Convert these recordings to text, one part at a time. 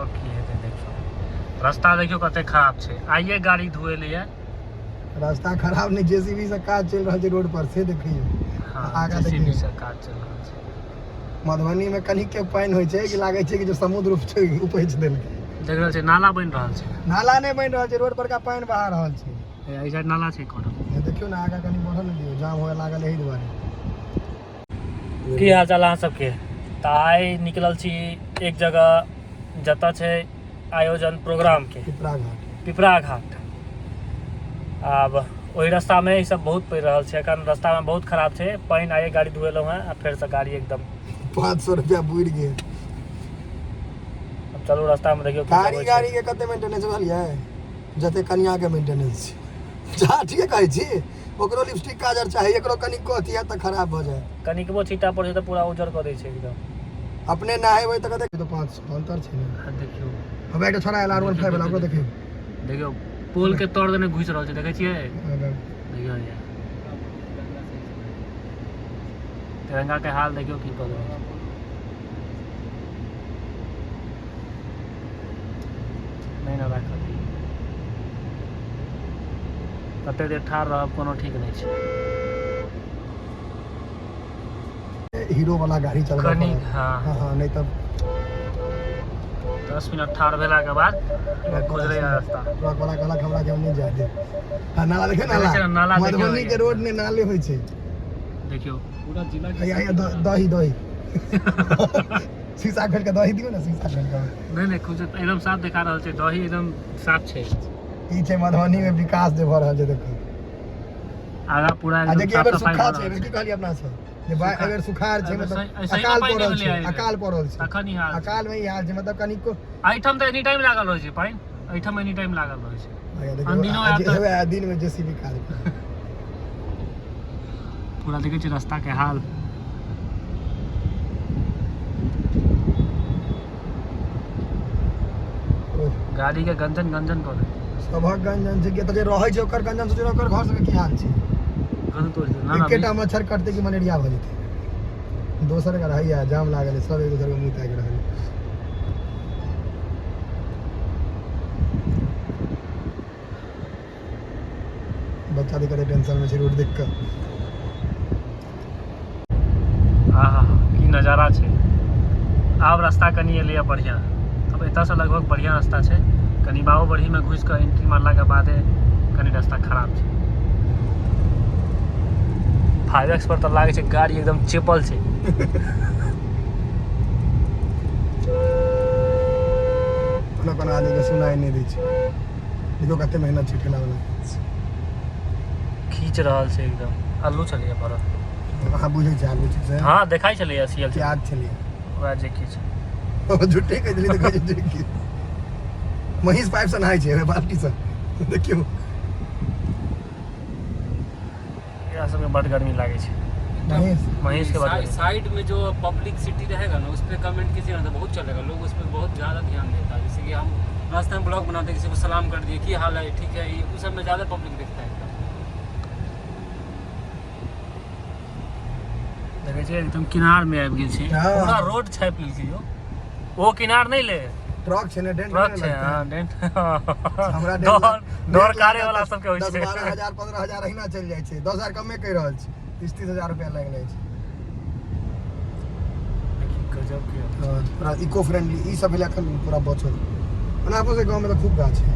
तो की हेतै देखियो रास्ता देखियो कते खराब छै आइए गाड़ी धोए लिए रास्ता खराब नहीं जेसीबी से काज चल रहा है रोड पर से देखिए हां आगा जेसीबी देखिए से काज चल रहल छै मधुबनी में कनिक के पानी होय छै कि लागे छै कि जो समुद्र उपैछ देलकै देख रहल छै नाला बनि रहल छै नाला नहीं बन रहा है रोड पर का पानी बहा रहल छै एहि साइड नाला छै कोनो देखियो ना आगा कनी बढ़ल नहीं दियो जाम होए लागल एही दुआरे की हाल चाल अहाँ सबके तऽ आइ निकलल छी एक जगह जतऽ छै आयोजन प्रोग्राम के पिपरा घाट आब ओहि रास्ता में ई सब बहुत पड़ि रहल छै एखन रास्ता में बहुत खराब छै पानि आइए गाड़ी धुएलहुँ हैं आ फेर से गाड़ी एकदम 500 रुपया बुड़ गेल अब चलू रास्ता में देखियो गाड़ी के कते मेंटेनेंस भलियै जते कन्या के मेंटेनेंस छै जा ठीक कहै छी ओकरो लिपस्टिक काजर चाही एकरो कनिक को अथी है त खराब भ जाए कनिकबो छीटा पड़ छै त पूरा उजर कर दै छै एकदम अपने नहाबै त कते तो 500 अंतर छै ने देखियो अब एकटा छोरा LR15 वाला ओकरो देखियो देखियो पोल के तोड़ देने घुस रहल छै देखै छियै देखियो ये तिरंगा के हाल देखियो की कर रहल छै नहीं ना राखल कते देर ठाड़ रहब कोनो ठीक नहीं छै हीरो वाला गाड़ी चल रहा है हां हां नहीं तब 10 मिनट ठाड़ भेला के बाद खोज रहे रास्ता ट्रक वाला कहला हमरा के नहीं जाए दे हां नाला देखे नाला मधुबनी के रोड ने नाले होय छै देखियो पूरा जिला के दही शीशा खोल के दही दियो ना शीशा खोल के नहीं कुछ एकदम साफ दिखा रहल छै दही एकदम साफ छै ई छै मधुबनी में विकास जे भ रहल छै देखो आगा पूरा एकदम साफ सफाई सुखा छै की कहलिए अपना से जे अगर सुखार छै मतलब अकाल पड़ल छै तखन ही हाल अकाल में ही हाल छै मतलब कनिको आइटम त एनी टाइम लागल रहै छै पाइन आइटम एनी टाइम लागल रहै छै अंदिनो दिन में जेसीबी काज पूरा देखै छै रास्ता के हाल गाड़ी के गंजन कर दे सबक गंजन छै के त जे रहै छै ओकर गंजन सोचे ओकर घर से की हाल छै गन तोड़ दे ना एकेटा मच्छर कटते कि मलेरिया भ जेतै दोसर का रहैया जाम लागल सब एक दूसरे के मुंह ताकि रहल बच्चा देख के टेंशन में छै रोड देख के आहा की नजारा छै आब रास्ता कनी एलिया बढ़िया अब एतऽ से लगभग बढ़िया रास्ता छै कनी बाबू बढ़ी में घुस के एंट्री मारला के बाद कनी रास्ता खराब छै 5x पर तो लागे छै गाड़ी एकदम चेपल छै कोनो आदमी के सुनाई नहीं दै छै देखो कते मेहनत छै ठेला वाला खींच रहल छै एकदम आलू चलिए पर हां बुझै छै आलू छै हां देखाई चलिए सीएल याद चलिए ओरा जे खींच झूठे कह दिली देखै छै कि महिष पाइप से नहाय छै बाल्टी से देखियो यहाँ सब में बड़ गर्मी लागे छै महेश के बाद साइड में जो पब्लिक सिटी रहेगा ना उस पे कमेंट कीजिएगा तो बहुत चलेगा लोग उस पे बहुत ज़्यादा ध्यान देता है जैसे कि हम रास्ते में ब्लॉग बनाते हैं किसी को सलाम कर दिए की हाल है ठीक है ये उस सब में ज़्यादा पब्लिक देखता है देखे छियै एकदम किनार में आबि गेल छी पूरा रोड छापि लेलकै यो वो किनार नहीं ले ट्रक छै ने डेंट ट्रक छै हां डेंट हमरा डर कारे वाला सब के होय छै 10-12,000 15,000 अहिना चल जाय छै 10,000 कमे कहि रहल छी 30,000 रुपया लाग जाइ छै गजब के पूरा इको फ्रेंडली ई सब इलाका पूरा बचल ओना आपस के गांव में तो खूब गाछ है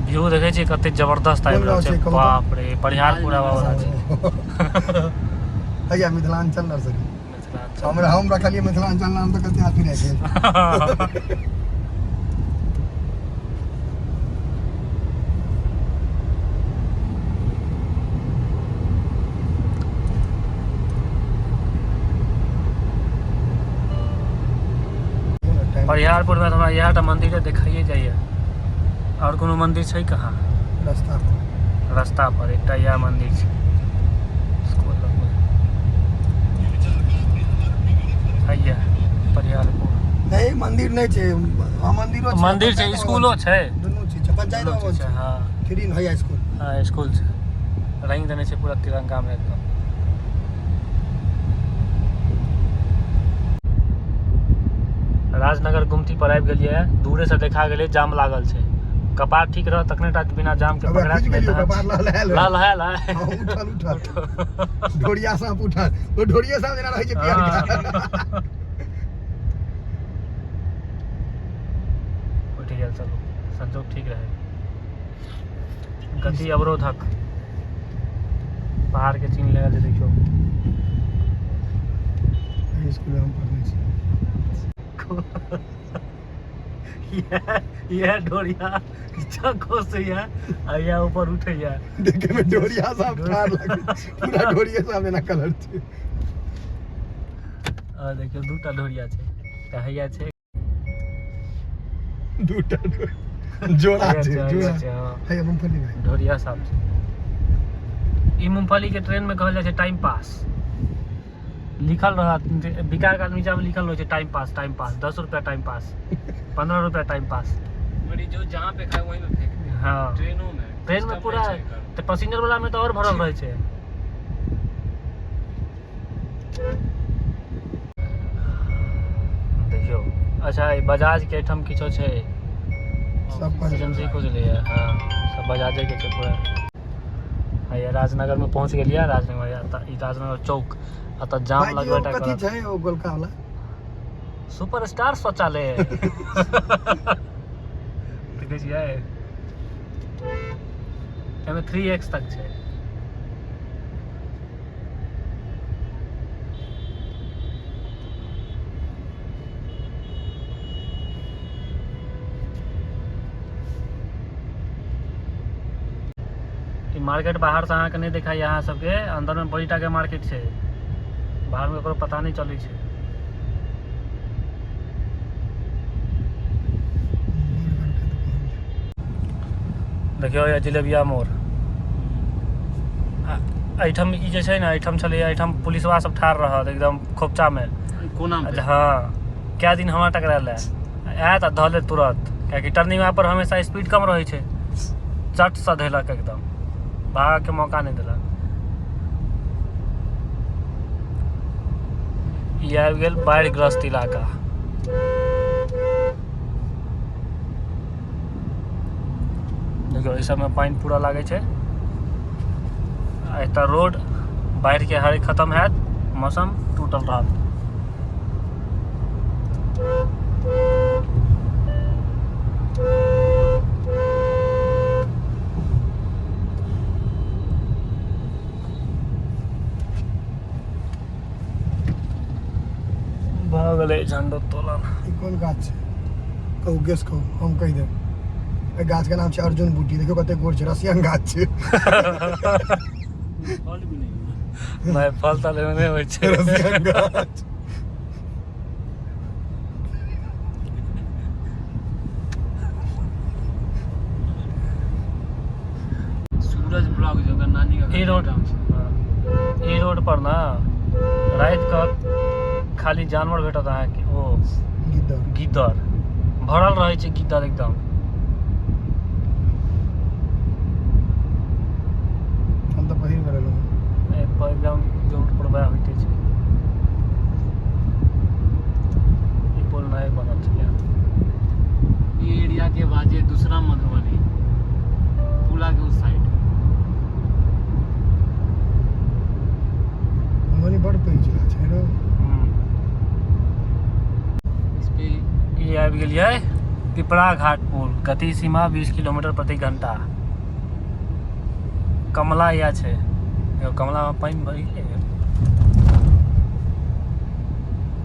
व्यू देखे छी कते जबरदस्त आबि रहल छै बाप रे परिहारपुरा वाला छै हैया मिथिलांचल नर्सरी हम रखलिए मिथिलांचल नाम तो कते आदमी रहे छै परिहारपुर में हमरा यहटा मंदिर देखाइए जाइए और कोनो मंदिर छै कहाँ रास्ता पर एकटा यह मंदिर छै हैया परिहारपुर नहीं मंदिर नहीं छै मंदिर छै स्कूलो छै दुनू चीज छै पंचायत भवन छै हां 3 हैया स्कूल हां स्कूल छै रंग देने छै पूरा तिरंगा में एकदम राजनगर गुमती पर आबि गेलिए है। दूरे से देखा गेले जाम लागल छै। कपार ठीक रह तखने टा बिना जाम के पकड़ा कपार लाल है उठल ढोरिया सांप उठल तो ढोरिया सांप जेना रहै छै पियर का उठ गेल। चलो संजोग ठीक रहे। गति अवरोधक पहाड़ के चिन्ह लगा दे। देखियो स्कूल में हम पढ़ने छी ये ढोरिया नीचा खोसे है आ या ऊपर उठे है। देखे में ढोरिया सांप ठार लगे पूरा ढोरिया सांप एना कलर छै। आ देखियो दूटा ढोरिया छै। कहैया छै दूटा जोड़ा छै जोड़ा है मूंगफली भाई ढोरिया सांप छै। ई मूंगफली के ट्रेन में कहल जाय छै टाइम पास। लिखल रहत बिकार का नीचा में लिखल रहे छै टाइम पास 10 रुपया टाइम पास 15 रुपया टाइम पास। बड़ी जो जहाँ पे खाए वहीं पे फेंक। हाँ ट्रेन में पूरा तो पैसेंजर वाला में तो और भरल रहे छै। देखियो अच्छा बजाज के ठाम किछो छै सब पर एजेंसी खोजले है। हाँ सब बजाजे के छै पूरा। ये राजनगर में पहुंच गेलिए। राजनगर चौक अत जाम लगबेटा कथि छै ओ गोलका वाला सुपरस्टार शौचालय देखे छियै एमे 3x तक छै। मार्केट बाहर से अहाँ के नहीं दिखाई अहाँ सबके अंदर में बड़ी टा के मार्केट छै। बाहर में पता नहीं चलै छै। देखियो ये जिलेबिया मोड़ एहिठाम ई जे छै ने एहिठाम छलै एहिठाम पुलिसवा सब ठार रहत एकदम खोपचा में कोना में। हाँ क्या दिन हमरा टकरायल है आयत आ धऽ लेत तुरंत कियाकि टर्निंग पर हमेशा स्पीड कम रहै छै। चट से धेलक एकदम भाग के मौका नहीं दिलक। ई आबि गेल बाढ़िग्रस्त इलाका। देखियो इस सब में पानी पूरा लागे छै। एत रोड बाढ़ के हारे खत्म हैत मौसम टूटल रहत। भऽ गेलै झंडोत्तोलन। ई कोन गाछ छै कहू गेस कहू हम कहि देब। ए गाछ के नाम छै अर्जुन बूटी। देखियो कते गोर छै रसियन गाछ छै। फल भी नहीं। नहीं फल तल नहीं होइ छै। रसियन गाछ सूरज ब्लॉक जो नानी का ई रोड पर ना रात का खाली जानवर भेटत अहाँके ओ गिद्दर भरल रहे छै। गिद्दर एकदम हम तो पहिल बेर एलहुँ एकदम रोड पर वएह होइते छै। ई पुल नया बनल छै। ये एरिया के बाद ये दूसरा मधुबनी पुला के उस साइड मधुबनी बड़ पैघ जिला छै रो। इस पे ये आबि गेलिए पिपरा घाट पुल। गति सीमा 20 किलोमीटर प्रति घंटा। कमला या छै कमला में पानी बढ़ गेलै।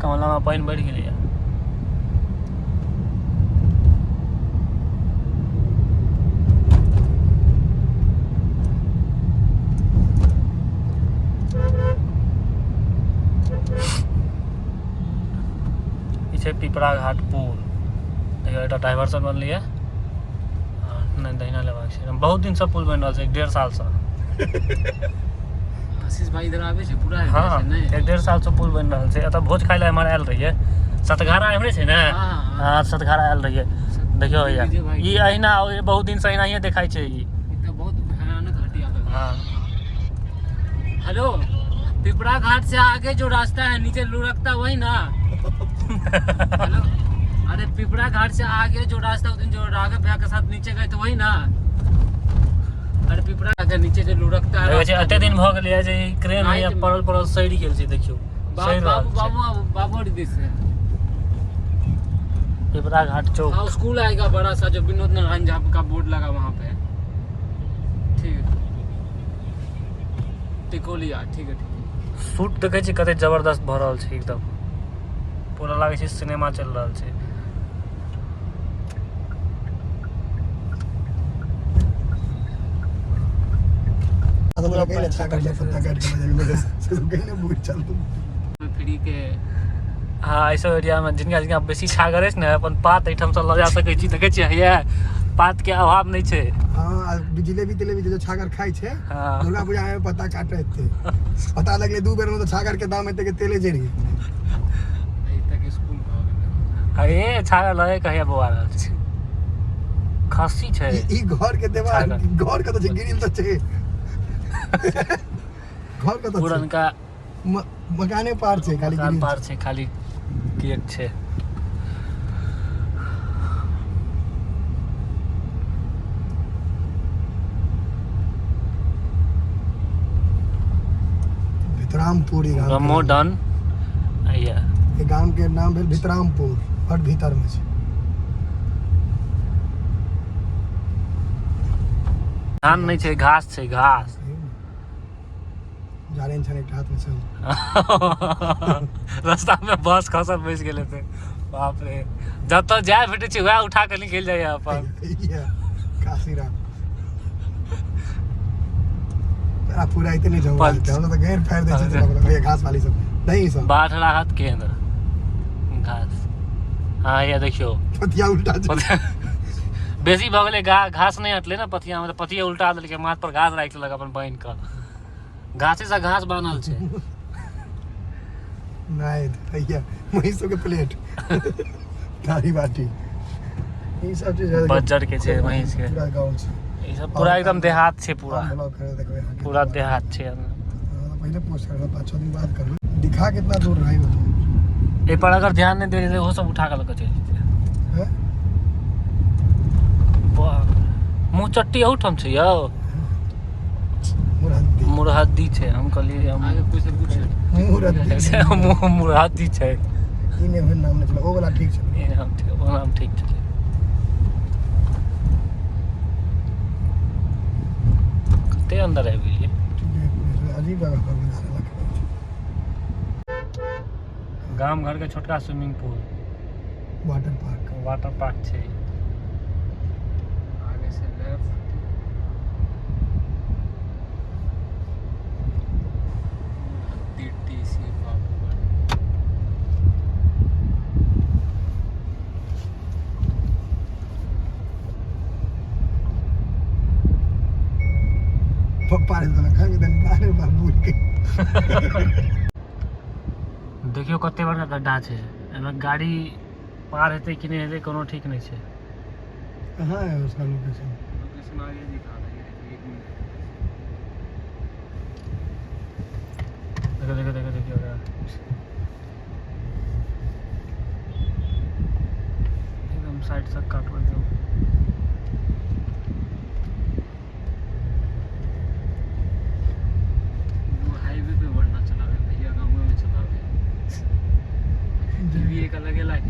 कमला में पानी बढ़ गेलै। पिपरा घाट पुल देखियो एटा डाइवर्सन बनलिए। नहीं दहिना लेबाक छै। बहुत दिन से पुल बन रहल छै 1.5 साल से। आशीष भाई इधर आवे छै पूरा हाँ 1.5 साल से पुल बन रहल छै। एतऽ भोज खाय ले हमर आयल रहिए। सतघारा एमरे छै ने। हाँ सतघारा आयल रहिए। देखियो भैया ई अहिना बहुत दिन से अहिना देखाई छै। ई बहुत भयानक घटिया लग रहा हाँ है। हेलो पिपरा घाट से आगे जो रास्ता है नीचे लुढ़कता वही ना। हेलो अरे पिपरा घाट से आगे जो रास्ता उस दिन जो राघव भैया के साथ नीचे गए थे वही ना। अरे पिपरा के नीचे जो लुढ़कता है देखै छै एते दिन भ गेलै जे क्रेन है परल सैरी गेल छै देखियो सैर रहल छै बाबू दिस से पिपरा घाट चौक। हाँ स्कूल आएगा बड़ा सा जो विनोद नारायण झा का बोर्ड लगा वहाँ पे। ठीक है टिकोलिया ठीक है। शूट देखै छी कते जबरदस्त भ रहल छै एकदम पूरा लागे छै सिनेमा चल रहल छै। हमरा कहीं छागर के पत्ता काट के बजाबी में से तो कहीं ना बुझ चल तू फ्री के हाँ ऐसा एरिया में जिनका बेसी छागर अछि ने अपन पात एठम से ल जा सकै छी देखै छियै हैया पात के अभाव नहीं छै। हां जिलेबी तिलेबी जो छागर खाई छे हाँ। दुर्गा पूजा में पत्ता काटे थे पता लगले दू बेर में तो छागर के दाम एते के तेले जरी अभी तक स्कूल का अरे छागर लगे कहिया बौआ रहल छै खस्सी छै ई घर के देवाल घर के तो गिरिल तो छे घर के तो पुरनका मकाने पार छे खाली मकान पार छै खाली केक छै। भितरामपुर ई गांव ब्रह्मोडन आइया ये गांव के नाम भेल भितरामपुर और भीतर में छे धान नहीं छै घास छै घास जारेन छन एक हाथ में से रास्ता में बस खसल बैस गेले थे बाप रे जत जाय भेटे छै वह उठा के निकल जाय अपन काशीरा तेरा पूरा इतने जंगल है हम तो घेर फाड़ दे छै ये घास वाली सब नहीं सब बाढ़ राहत केंद्र घास हाँ ये देखियो पतिया उल्टा छै बेसी भ गेलै घास नहीं हटले ना पथिया में पथिया उल्टा देलकै माथ पर घास राख देलक अपन बहन का घासे से घास बनल छै नहीं भैया महिषों के प्लेट थारी बाटी ई सब चीज बज्जर के छै महिष के पूरा गांव छै ई सब पूरा एकदम देहात छै पूरा ब्लॉक कर देखबे पूरा देहात छै पहले पोस्ट करना 5-6 दिन बाद करना दिखा कितना दूर रही हो ए पर अगर ध्यान नहीं दे रहे वो सब उठा के लेके चल जेते हैं मुँह चट्टी उठम छै यौ मुरहद्दी मुरहद्दी छै हम कहलिए आगे कोई से पूछे मुरहद्दी मुरहद्दी छै ई ने भेल नाम नहीं चला ओ वाला ठीक छै ए नाम ठीक वो नाम ठीक छै कते अंदर आबि गेलिए अजीब जगह पर नजारा लग गाम घर के छोटका स्विमिंग पूल वाटर पार्क छै आगे से लेफ्ट टीटीसी पप्पा ने तो खाके दिन बारे बार भूल के देखियो कते बड़का गड्ढा छै एमे गाड़ी पार हेतै कि नहीं हेतै कोनो ठीक नहीं छै। कहाँ है उसका लोकेशन लोकेशन आगे दिखा रहा है एक मिनट देखो एकदम साइड से काटवा दो हाईवे पे बढ़ना चला गया भैया गाँव में चला गया। टीवी एक अलग है लाइफ